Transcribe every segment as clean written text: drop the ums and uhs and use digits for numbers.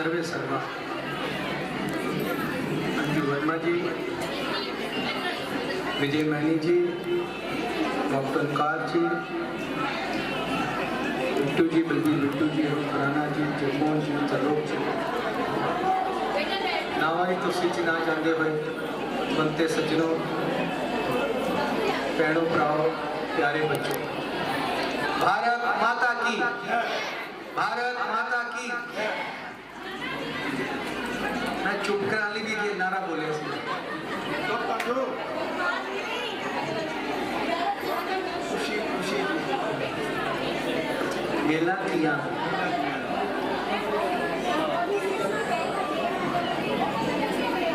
सर्वे सर्वा अंजू वर्मा जी, विजय मैनी जी, doctor car जी, बिट्टू जी, बलबीर बिट्टू जी, खुराना जी, जगमोहन जी, तरलोक जी, नावा ही तुसी च ना जाते हुए बनते सज्जनों, भैनों भराओ, प्यारे बच्चों, भारत माता की, भारत माता की। मैं चुप करा ली भी ये नारा बोले खुशी खुशी मेला किया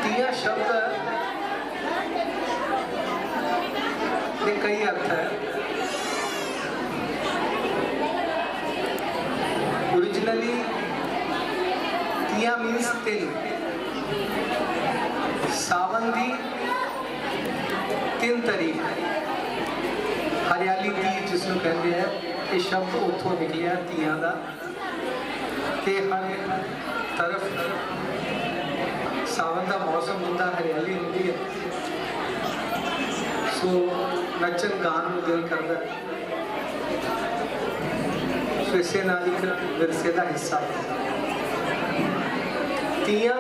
तिया शब्द के कई अर्थ है। ओरिजिनली तिया मीन्स तिल, सावन दी 3 तारीख हरियाली तीज जिसनों कहते हैं, ये शब्द उतों निकलिया तिया का। हर तरफ सावन का मौसम होता, हरियाली होती है, सो नचन गान को दिल करता, सो इसे नाल एक विरसे का हिस्सा तिया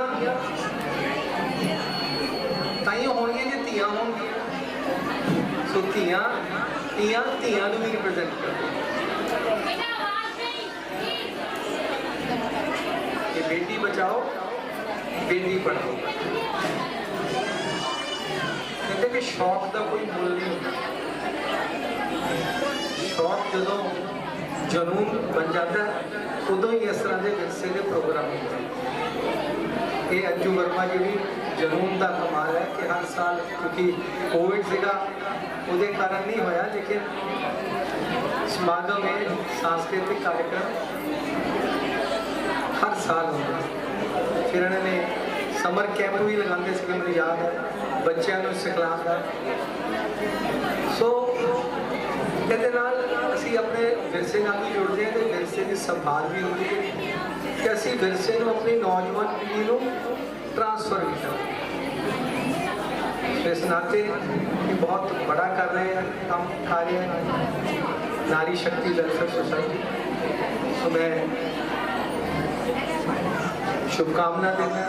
ताइयों होंगे जो तियां होंगी। सो तियां तियां तियां भी रिप्रेजेंट करती, बेटी बचाओ बेटी पढ़ाओ। कहते कि शौक का कोई मुल नहीं, शौक जो जनून बन जाता है उदों ही इस तरह के विरसे के प्रोग्राम होते हैं। ये अंजू वर्मा जी भी जनून का कमाल है कि हर साल, क्योंकि कोविड सीगा उसके कारण नहीं होया, लेकिन समागम में सांस्कृतिक कार्यक्रम हर साल होता। फिर इन्होंने समर कैंप भी लगाते थे, मुझे याद है, बच्चों को सिखलाता। सो कहते असी अपने विरसे नाल भी जुड़ते हैं, तो विरसे की संभाल भी होती है कि असी विरसे को अपनी नौजवान पीढ़ी को ट्रांसफर भी करें। इस नाते बहुत बड़ा कर रहे हैं काम कार्य नारी शक्ति वेलफेयर सोसाइटी। तो मैं शुभकामना देना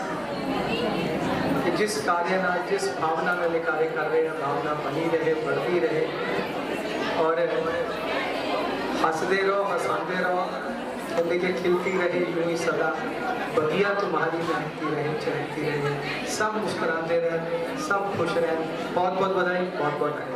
कि जिस कार्य ना, जिस भावना में ये कार्य कर रहे हैं, भावना बनी रहे, बढ़ती रहे और हंसते रहो, हंसाते रहो, कहते कि खिलती रहे यूं ही सदा, बगिया तुम्हारी महकती रहे, चहकती रहे, सब मुस्कुराते रहे, सब खुश रहे। बहुत बहुत बधाई, बहुत बहुत बधाई।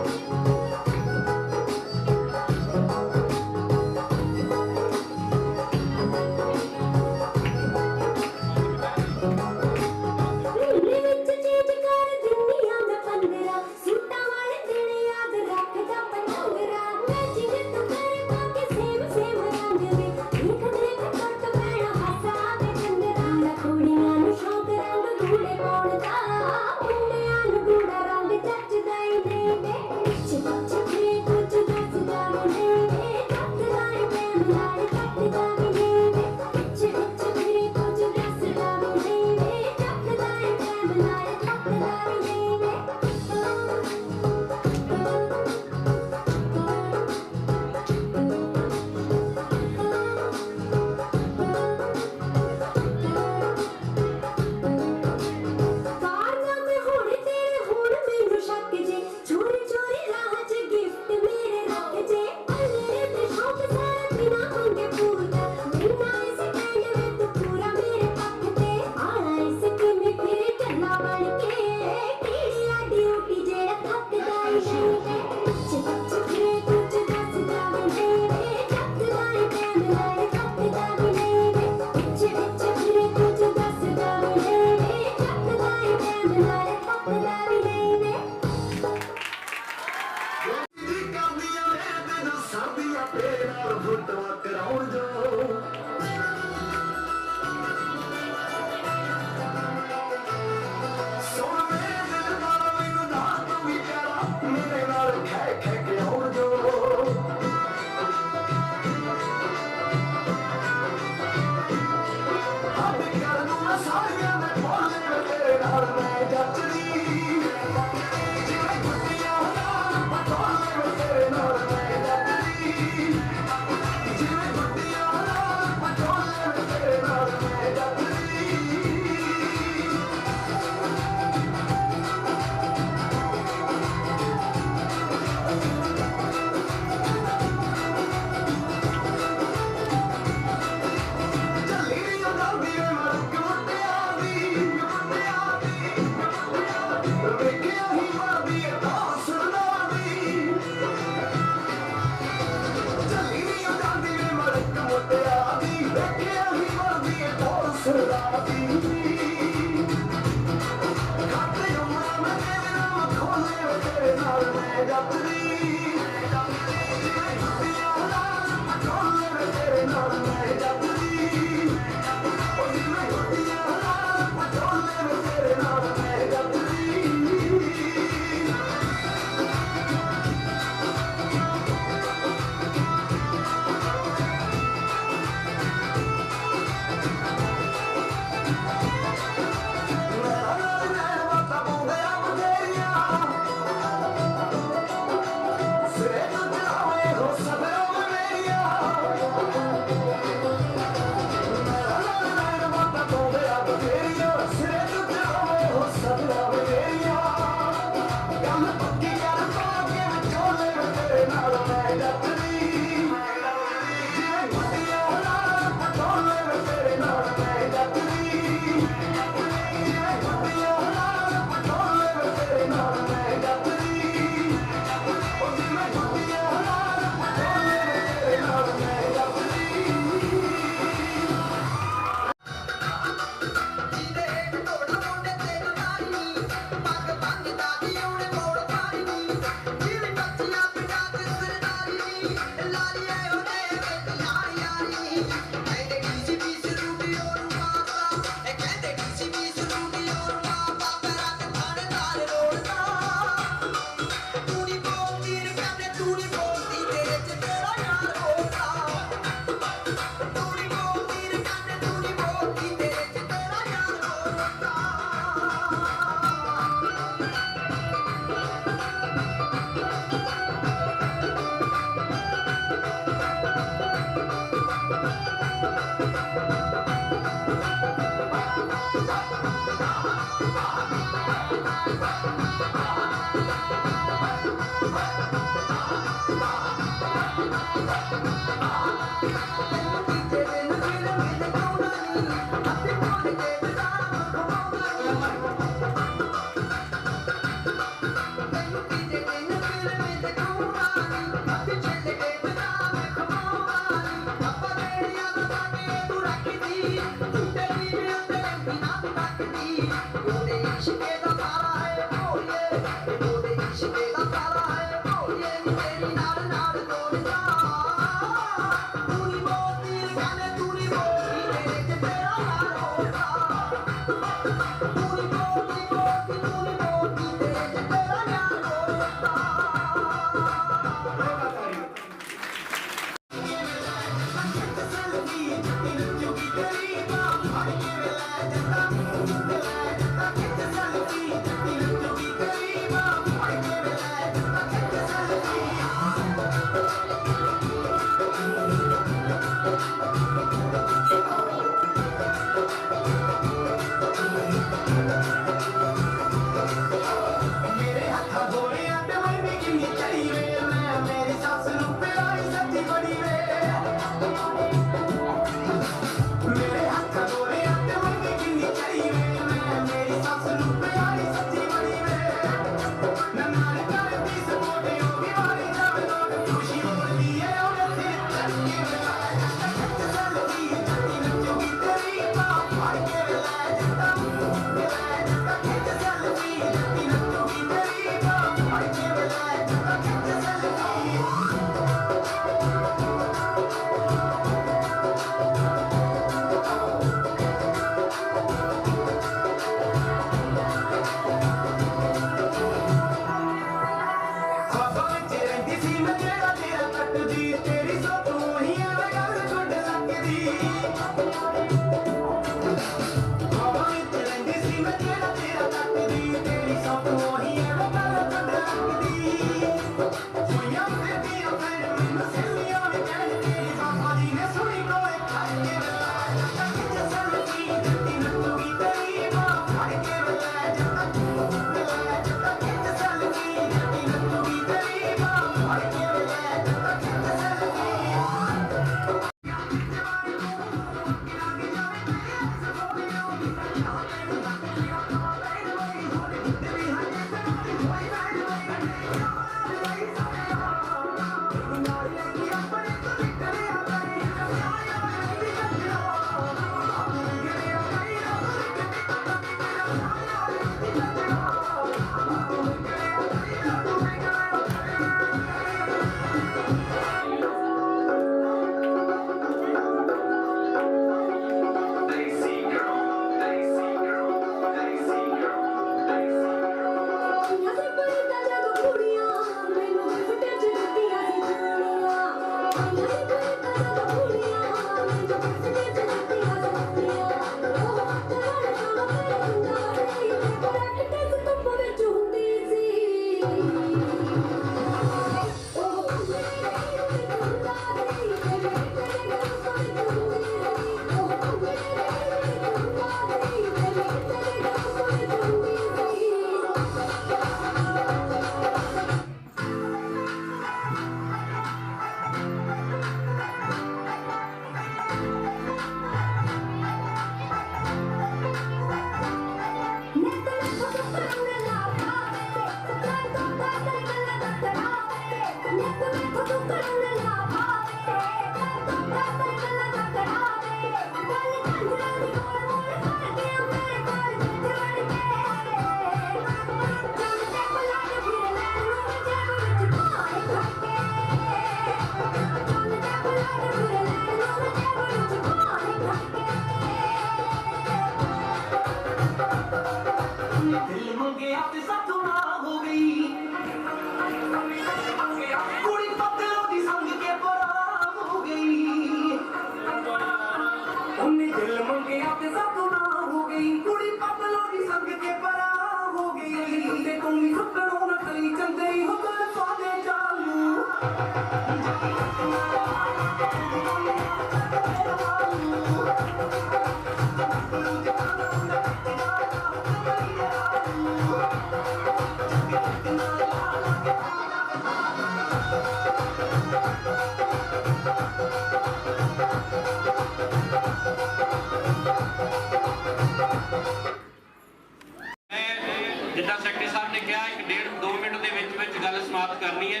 जिदा सैकटरी साहब ने कहा 1.5-2 मिनट के गल समाप्त करनी है,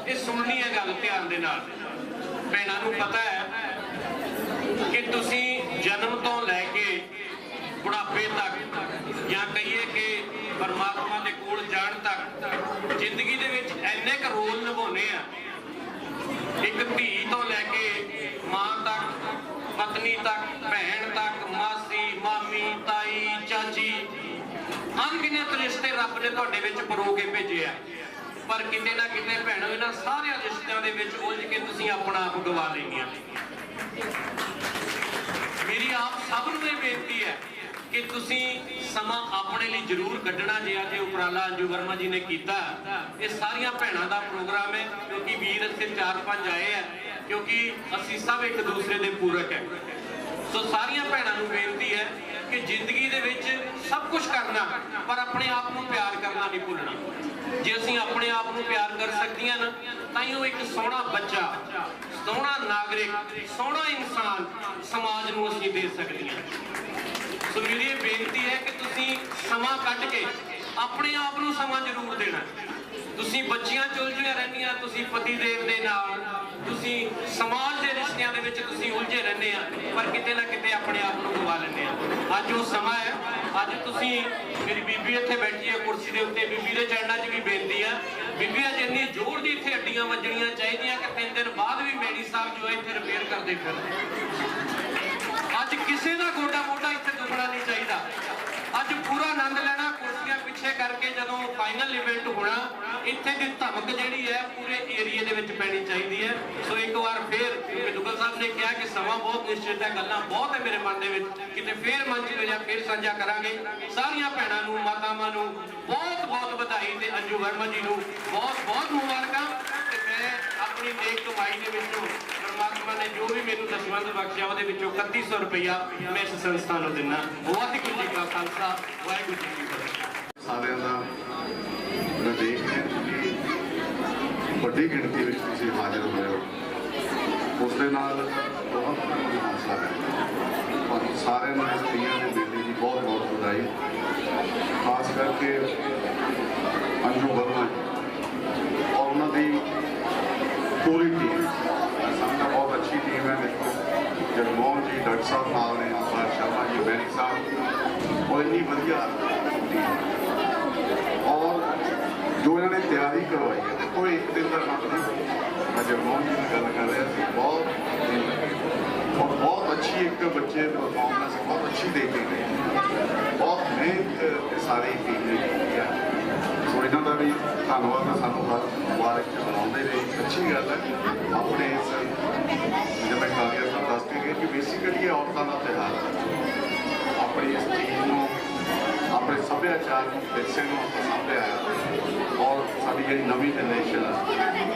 ये सुननी है गल ध्यान दे नाल। भैणां नूं पता है कि तुसी जन्म तो लैके बुढ़ापे तक या कहिए कि परमात्मा के कोल जाण तक जिंदगी दे विच इन्ने क रोल निभाउने आ। एक धी तो लैके मां तक, पत्नी तक, भैन तक, मासी, मामी, ताई, चाची, अनगिनत रिश्ते रब ने तुहाडे विच परो के भेजे आ। पर किते ना किते भैणों इन्हां सारे रिश्तिਆਂ ਦੇ ਵਿੱਚ उलझ के तुसीं अपना आप गवा लैंदियां। मेरी आप सब नूं ਇਹ ਬੇਨਤੀ है कि तुसीं समा अपने लिए जरूर कढ़ना। जे अज उपराला अंजू वर्मा जी ने किया, ये सारिया भैणों का प्रोग्राम है, क्योंकि वीर इत्थे 4-5 आए हैं, क्योंकि असीं सब एक दूसरे के पूरक है। सो सारिया भैणों नूं बेनती है कि जिंदगी दे विच सब कुछ करना, पर अपने आप को प्यार करना नहीं भुलना। जे असीं अपने आप को प्यार कर सकदियां ना, तां एक सोहना बच्चा, सोहना नागरिक, सोहना इंसान समाज नूं असीं दे सकदियां। सो मेरी ये बेनती है कि तुसीं समा कढ के अपने आप नूं समा जरूर देना। तुसीं बच्चियां उलझियां रहंदियां, तुसीं पति देव दे नाल, तुसीं समाज के रिश्तिਆਂ ਦੇ ਵਿੱਚ तुसीं उलझे रहंदे आ, पर किते ना किते अपने आप नूं गवा लैंदे आ। अज वो समा है, अज तुसीं मेरी बीबी इत्थे बैठी है कुर्सी के उत्ते, बीबी के चरणों 'च भी बेनती है, बीबी अज इन्नी जोर दी इत्थे हड्डियां वजणियां चाहिदियां कि 3 दिन बाद भी मेडी साहब जो है इत्थे रिपेयर करते फिरदे। अज किसी का गोडा मोढा इत्थे दुखना नहीं चाहिए। अज पूरा आनंद लेना, कुर्सियां पिछे करके जदों फाइनल इवेंट होना, इत्थे दी धमक जिहड़ी है पूरे एरिए दे विच पैनी चाहिदी है। सो एक बार फिर दुग्गल साहब ने कहा कि समा बहुत निश्चित है, गल्लां बहुत है मेरे मन दे विच, किते फिर मंच मिलिया फिर साझा करांगे। सारियां भैणां नूं, मातावां नूं बहुत बहुत बधाई ते अंजू वर्मा जी नूं बहुत बहुत मुबारकां। ते मैं अपनी नेक कमाई दे विचों परमात्मा ने जो भी मैनूं दसवंध बख्शिया ਉਹਦੇ ਵਿੱਚੋਂ 3100 रुपया मैं इस संस्था ਨੂੰ ਦਿੰਦਾ। ਵਾਹਿਗੁਰੂ ਜੀ ਕਾ ਖਾਲਸਾ, ਵਾਹਿਗੁਰੂ ਜੀ ਕੀ ਫਤਿਹ। ਸਾਰਿਆਂ ਦਾ ਮੈਂ ਦੇਖ ਰਿਹਾ ਕਿ ਵੱਡੀ ਗਿਣਤੀ ਵਿੱਚ ਤੁਸੀਂ ਹਾਜ਼ਰ ਹੋਏ ਹੋ, ਉਸ ਦੇ ਨਾਲ ਬਹੁਤ ਮੈਨੂੰ ਹੌਸਲਾ ਹੈ। ਔਰ ਸਾਰਿਆਂ ਨੂੰ ਇਸ ਤੀਆਂ ਦੇ ਮੇਲੇ ਦੀ ਬਹੁਤ ਬਹੁਤ ਵਧਾਈ, ਖਾਸ ਕਰਕੇ ਅੰਜੂ ਵਰਮਾ ਜੀ ਔਰ ਉਹਨਾਂ ਦੀ पूरी टीम। समझा बहुत अच्छी टीम है। देखो जगमोहन जी, डॉक्टर साहब नाल ने, आकाश शर्मा जी, बैनी साहब, और इन्नी वधिया टीम और जो इन्होंने तैयारी करवाई है। देखो एक दिन का काम नहीं, मैं जगमोहन जी की गल कर रहा था, बहुत और बहुत अच्छी एक बच्चे परफॉर्मेंस बहुत अच्छी देखी गई, बहुत मेहनत सारी टीम ने की है। सो इन्हों का भी धन्यवाद है, सानू हर मुबारक बनाते रहे। अच्छी गल है अपने इस जब मैं कालिया साहब दस के गए कि बेसिकली ये औरतों का त्यौहार है। अपनी इस चीज़ को, अपने सभ्याचार को, विरसे को सामने आया और साड़ी जी नवी जनरेशन है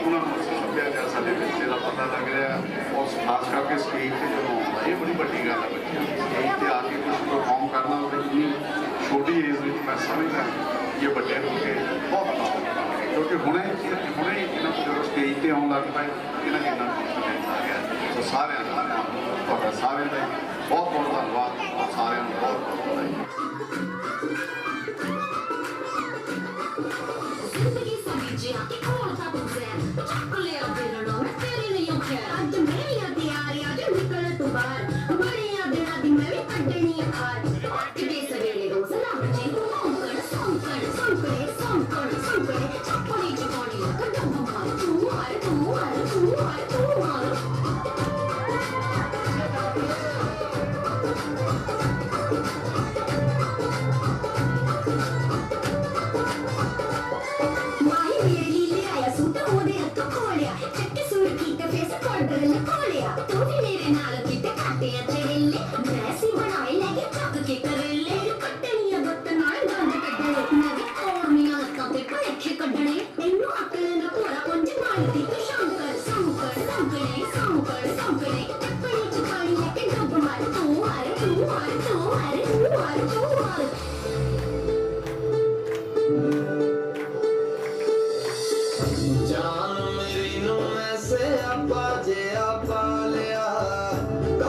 उन्होंने सभ्याचार साढ़े विरसे का पता लग रहा है। और खास करके स्टेज से जो आउंदा ये बड़ी वड्डी गल है। बच्चों स्टेज पर आके कुछ परफॉर्म करना इतनी छोटी एज में मैं समझदा ये बड़े होंगे बहुत काम, क्योंकि हुणे इन्होंने जो स्टेज पर आने लग पाए इन्हें इन्ना कॉन्फिडेंस आ गया। तो सारे सारे का बहुत बहुत धन्यवाद और सारे बहुत बहुत बधाई। Shut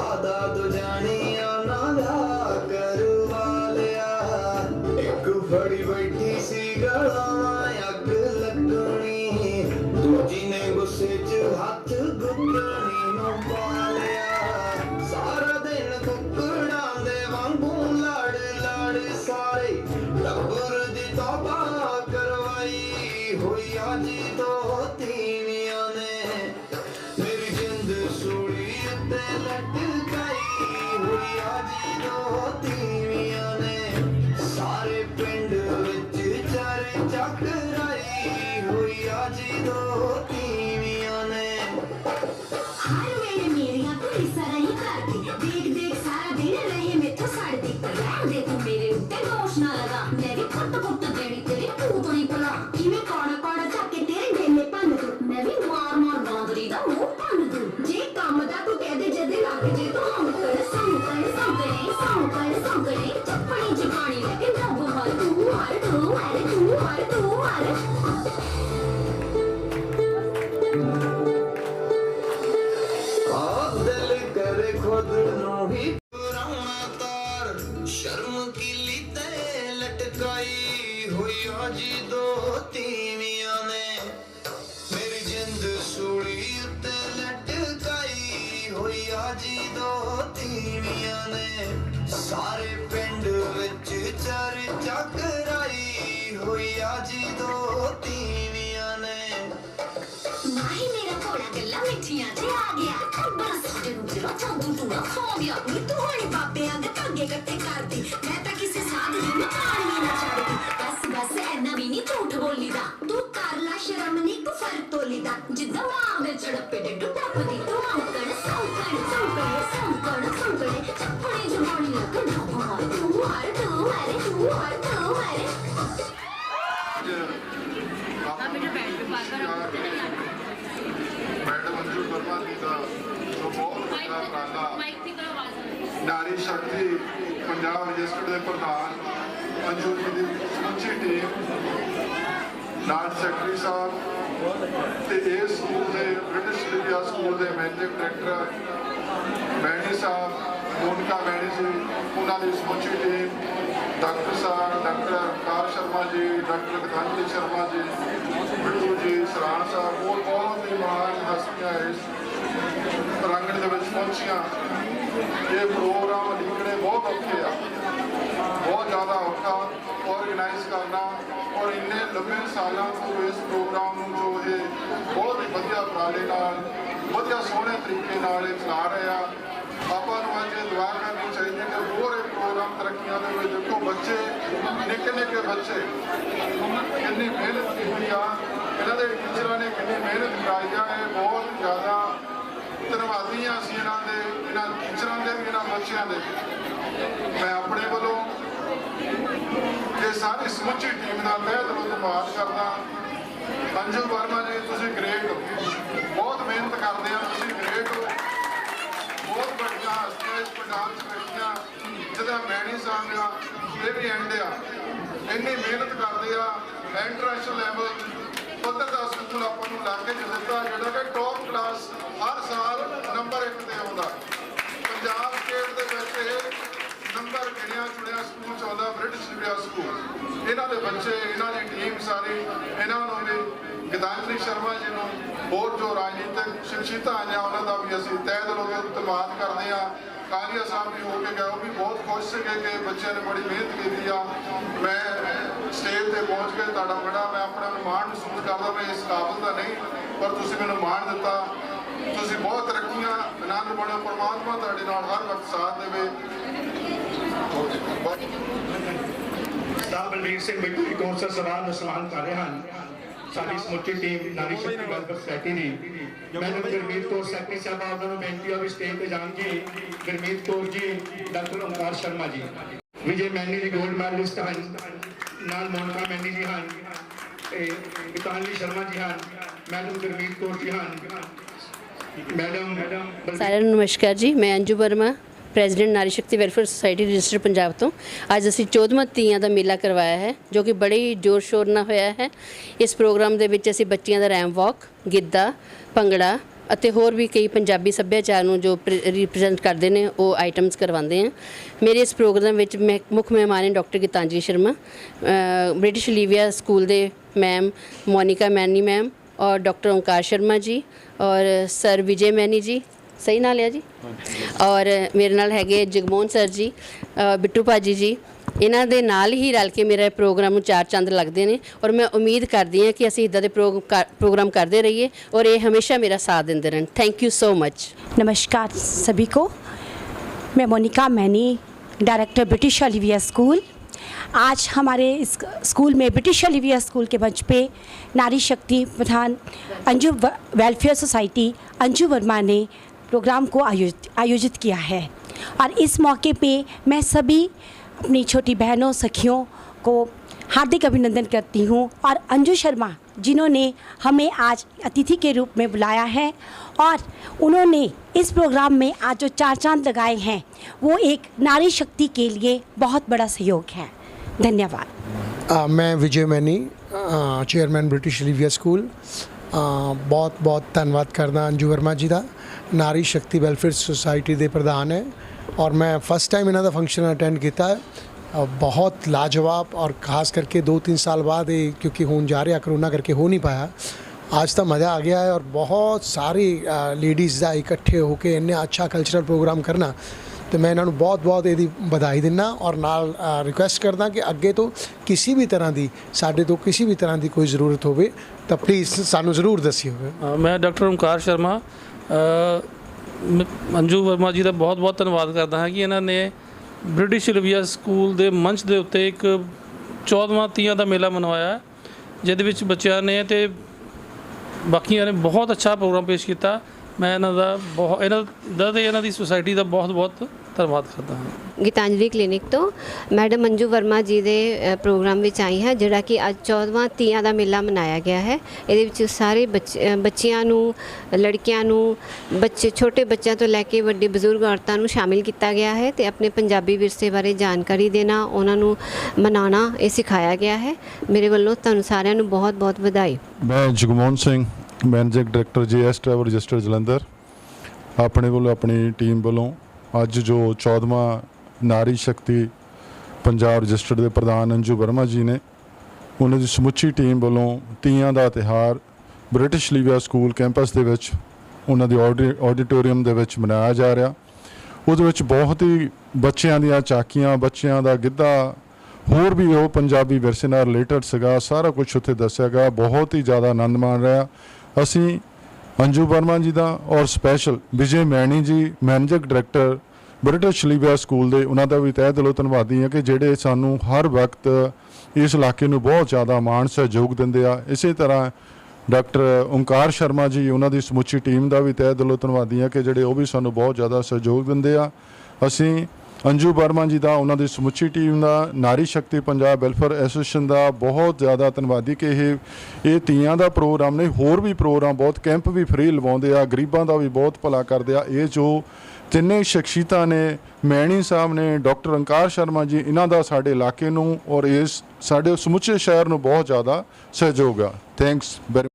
वादा दो जानिया ना विआह करवा लिया एक फड़ी बैठी सी गला अग लगनी दूजी ने गुस्से च हथ गुत्तनी नूं पा लिया सारा दिन कुकड़ां दे वांगू लड़ लड़ सारे टब्बर दी तौबा करवाई हुई अज दो तीवियां ने मेरी जिंद सूली उत्ते लटकाई हुई अज दो तीवियां ने सारे पिंड विच चर्चा कराई हुई अज दो तीवियां ने हर वेले मेरियां पुलिसां नहीं करदी देख देख सारा दिन रहे मेथों सड़दी रहन दे तू मेरे उत्ते दोष ना लगा मैं भी कुट कुट देनी तेरी पूतनी भला किवें कौड़ा कौड़ा जाके तेरे ढेले भन दूं मैं भी मार मार बांदरी दा मुंह भन दूं जे काम दा तू कह दे जदे लग जे तू हम कर संकड़े चप्पड़ी जगानी लेके डब मार तू मार तू मार तू मार तू मार दिल करे खुद नू ही पुराना तार शर्म की लीते लटकाई हुई अज दो तीवियां ने मेरी जिंद सूली उत्ते लटकाई हुई अज दो तीवियां ने सारे पिंड विच चर्चा कराई हुई अज दो तीवियां ने नहीं मेरा थोड़ा गल्ला मिठियां जे आ गया बड़ा साडे नु तेरा चांदू टूना खा गया नी तू हणी बाबे आंदे धंगे कट्टे करदी मैं तां किसे साध दी नी कहानी ना छड़दी बस ऐना भी नी झूठ बोली दा तू कर ला शर्म नी कुफर तोली दा जिद्दां मां दे चड़पे डे टपदी तू औकड़ सौकड़ चप्पड़ी जमानी लग डब तू मार तू मारे तू मार तू मारे मैडम अंजू वर्मा जी का जो बहुत बड़ा उपराला नारी शक्ति पंजाब रजिस्टर्ड के प्रधान अंजू जी की समੁੱਚੀ टीम नाल सैकटरी साहब ते इस स्कूल के ब्रिटिश लिबिया स्कूल के मैनेजिंग डायरैक्टर मैनी साहब मोनिका मैनी जी उन्होंने समੁੱਚੀ टीम डॉक्टर साहब doctor car Sharma ji doctor Geetanjali Sharma ji Bittu जी सराण साहब और बहुत ही महान हस्तियां इस प्रांगण के पहुंचिया ये प्रोग्राम लिखने बहुत औखे आ बहुत ज़्यादा औखा ऑर्गेनाइज करना और इन्ने लंबे सालों को इस प्रोग्राम जो है बहुत ही वधिया उपराले वधिया सोहने तरीके चला रहे हैं ਆਪਾਂ ਨੂੰ ਅੱਜ ਦੁਆ ਕਰਨੀ ਚਾਹੀਦੀ ਹੈ कि ਹੋਰ ਇਹ ਪ੍ਰੋਗਰਾਮ ਤਰੱਕੀਆਂ ਦੇ ਵਿੱਚ ਦੇਖੋ ਬੱਚੇ ਨਿੱਕੇ ਨਿੱਕੇ ਬੱਚੇ ਕਿੰਨੀ ਮਿਹਨਤ ਕੀਤੀ ਆ ਇਹਨਾਂ ਦੇ ਟੀਚਰਾਂ ਨੇ ਕਿੰਨੀ ਮਿਹਨਤ ਕਰਾਈ ਆ ਇਹ ਬਹੁਤ ਜ਼ਿਆਦਾ ਧੰਨਵਾਦੀ ਆ ਅਸੀਂ ਇਹਨਾਂ ਟੀਚਰਾਂ ਦੇ ਵੀ ਇਹਨਾਂ ਬੱਚਿਆਂ ਦੇ ਮੈਂ ਆਪਣੇ ਵੱਲੋਂ ਇਹ ਸਾਰੀ ਸਮੁੱਚੀ ਟੀਮ ਦਾ ਤਹਿ ਦਿਲੋਂ ਧੰਨਵਾਦ ਕਰਦਾ ਅੰਜੂ ਵਰਮਾ ਜੀ ਤੁਸੀਂ ਗ੍ਰੇਟ ਹੋ ਬਹੁਤ ਮਿਹਨਤ ਕਰਦੇ ਆ ਤੁਸੀਂ ਗ੍ਰੇਟ ਹੋ बहुत बढ़िया हस्तियां इस पंजाब च बैठिया जिदा मैनी साहब आ ये भी एंड आ इन्नी मेहनत करते आ इंटरनेशनल लैवल पद्धर का स्कूल आपको इलाके च दिता जोड़ा कि टॉप क्लास हर साल नंबर 1 ते आउंदा पंजाब स्टेट दे विच नंबर गिणिया चुनिया स्कूल च आउंदा ब्रिटिश लिबिया स्कूल इन्हां दे बच्चे इन्हां दी टीम सारी इन्हां नूं भी गीतांजलि शर्मा जी को और जो राजनीतिक शख्सियत आईया उन्होंने भी असं तय दिलों धन्यवाद करते हैं कालिया साहब भी होके गए वो भी बहुत खुश थे कि बच्चों ने बड़ी मेहनत की मैं स्टेज पर पहुँच के बड़ा मैं अपने माण महसूस करता मैं इस काबिल का नहीं पर तुम मैंने माण दिता तुम बहुत तरक्कियां आनंद बनो परमात्मा तुहाडे नाल हर वक्त साथ देवे बलबीर सिंह बिट्टू एक और सवाल ਨੂੰ ਸਵਾਲ ਕਰ ਰਹੇ ਹਨ ਸਾਡੀ ਸਮੁੱਚੀ team Nari Shakti welfare society ਦੀ मैडम गुरमीत कौर सैकटरी साहब उन्होंने बेनती है भी स्टेज पर जाएंगे गुरमीत कौर जी डॉक्टर ओंकार शर्मा जी विजय मैनी जी गोल्ड मैडलिस्ट हैं नाल मोनिका मैनी जी हैं गीतांजलि शर्मा जी हैं मैडम गुरमीत कौर जी हैं मैडम सारे नमस्कार जी मैं Anju Verma president Nari Shakti welfare society registered Punjab ਤੋਂ ਅੱਜ ਅਸੀਂ 14ਵਾਂ ਤੀਆਂ ਦਾ ਮੇਲਾ ਕਰਵਾਇਆ ਹੈ ਜੋ ਕਿ ਬੜੀ ਜ਼ੋਰ ਸ਼ੋਰ ਨਾਲ ਹੋਇਆ ਹੈ। ਇਸ ਪ੍ਰੋਗਰਾਮ ਦੇ ਵਿੱਚ ਅਸੀਂ ਬੱਚੀਆਂ ਦਾ ਰੈਮ ਵਾਕ, ਗਿੱਧਾ, ਭੰਗੜਾ, ਅਤੇ ਹੋਰ ਵੀ ਕਈ ਪੰਜਾਬੀ ਸੱਭਿਆਚਾਰ ਨੂੰ ਜੋ ਰਿਪਰੈਜ਼ੈਂਟ ਕਰਦੇ ਨੇ ਉਹ ਆਈਟਮਸ ਕਰਵਾਉਂਦੇ ਹਾਂ। ਮੇਰੇ ਇਸ ਪ੍ਰੋਗਰਾਮ ਵਿੱਚ ਮੈਂ ਮੁੱਖ ਮਹਿਮਾਨ ਨੇ doctor Gitanjali Sharma, British Olivia school ਦੇ मैम मोनिका मैनी मैम और डॉक्टर ओंकार शर्मा जी और सर विजय मैनी जी, सही नाल है जी, और मेरे नाल हैगे जगमोहन सर जी, बिट्टू भाजी जी। इन्हां दे नाल ही रल के मेरा प्रोग्राम नूं चार चंद लगते हैं और मैं उम्मीद करती हाँ कि असीं इदां दे प्रोग्राम करते रहिए और ये हमेशा मेरा साथ देंदे रहन। Thank you so much. नमस्कार सभी को, मैं Monika Maini, director British Olivia school. आज हमारे इस स्कूल में ब्रिटिश ओलिविया स्कूल के मंच पे नारी शक्ति प्रधान अंजू वेलफेयर सोसाइटी अंजू वर्मा ने प्रोग्राम को आयोजित किया है और इस मौके पे मैं सभी अपनी छोटी बहनों सखियों को हार्दिक अभिनंदन करती हूँ और अंजू शर्मा जिन्होंने हमें आज अतिथि के रूप में बुलाया है और उन्होंने इस प्रोग्राम में आज जो चार चांद लगाए हैं वो एक नारी शक्ति के लिए बहुत बड़ा सहयोग है। धन्यवाद। मैं Vijay Maini, chairman British Olivia school. बहुत बहुत धन्यवाद करदा अंजू वर्मा जी का, नारी शक्ति वेलफेयर सोसाइटी के प्रधान है और मैं फर्स्ट टाइम इन्हों का फंक्शन अटेंड किया है। बहुत लाजवाब और ख़ास करके 2-3 साल बाद ये क्योंकि होने जा रहा कोरोना करके हो नहीं पाया, आज तो मज़ा आ गया है और बहुत सारी लेडीज़ का इकट्ठे होकर इन्ने अच्छा कल्चरल प्रोग्राम करना, तो मैं इन्हों बहुत बहुत यदी बधाई दिना और नाल रिक्वेस्ट करदा कि अगे तो किसी भी तरह की साडे तो किसी भी तरह की कोई ज़रूरत हो तो प्लीज़ सानू ज़रूर दसियो। मैं डॉक्टर ओंकार शर्मा अंजू वर्मा जी का बहुत बहुत धन्यवाद करता हाँ कि इन्होंने ब्रिटिश ओलिविया स्कूल के मंच के उत्ते एक 14वां तीयां का मेला मनवाया, जिहदे विच बच्चों ने तो बाकियां ने बहुत अच्छा प्रोग्राम पेश किया। मैं इन्हों की सोसाइटी का बहुत बहुत धन्यवाद करता हाँ। गीतांजलि क्लिनिक तो मैडम अंजू वर्मा जी के प्रोग्राम में आई है, जोड़ा कि अज 14वां तीयां का मेला मनाया गया है। ये सारे बच्चियां नूं, लड़कियां नूं, बच्चे छोटे बच्चों तो लैके वड्डे बजुर्ग औरतों नूं शामिल किया गया है तो अपने पंजाबी विरसे बारे जानकारी देना, उन्होंने मनाना ये सिखाया गया है। मेरे वालों तुहानूं सारिआं नूं बहुत बहुत बधाई। मैं Jagmohan Singh, managing director JS travel register Jalandhar. अपने वालों अपनी टीम वालों अज जो 14वां नारी शक्ति पंजाब रजिस्टर के प्रधान अंजू वर्मा जी ने उन्होंने समुची टीम वालों तीयां का त्यौहार ब्रिटिश ओलिविया स्कूल कैंपस के उन्होंने ऑडिटोरीयम के मनाया जा रहा। वो बहुत ही बच्चों दी झाकियां, बच्चों का गिद्धा, होर भी वो पंजाबी विरसे नाल रिलेटेड सगा, सारा कुछ उत्थे दस्सिया गया। बहुत ही ज़्यादा आनंद मान रहा। असी अंजू वर्मा जी का और special Vijay Maini ji, managing director British Olivia school के, उन्होंने भी तह दिलों धन्यवादी हैं कि जेडे सानू हर वक्त इस इलाके में बहुत ज़्यादा मान सहयोग देंदे आ। इस तरह डॉक्टर ओंकार शर्मा जी, उन्होंने समुची टीम का भी तह दिलों धन्यवादी हैं कि जेडे वो भी सानू बहुत ज़्यादा सहयोग देंदे आ। असी अंजू वर्मा जी का, उन्होंने समुची टीम का, नारी शक्ति पंजाब वेलफेयर एसोसीएशन का बहुत ज़्यादा धन्यवादी कि ये तीयां का प्रोग्राम नहीं, होर भी प्रोग्राम बहुत कैंप भी फ्री लवाउंदे आ, गरीबों का भी बहुत भला करदे आ। ये जो तिन्ने शख्सियतां ने, मैनी साहब ने, डॉक्टर ओंकार शर्मा जी, इन्हां दा साडे इलाके नूं और इस साडे समुचे शहर नूं बहुत ज़्यादा सहयोग आ। Thanks very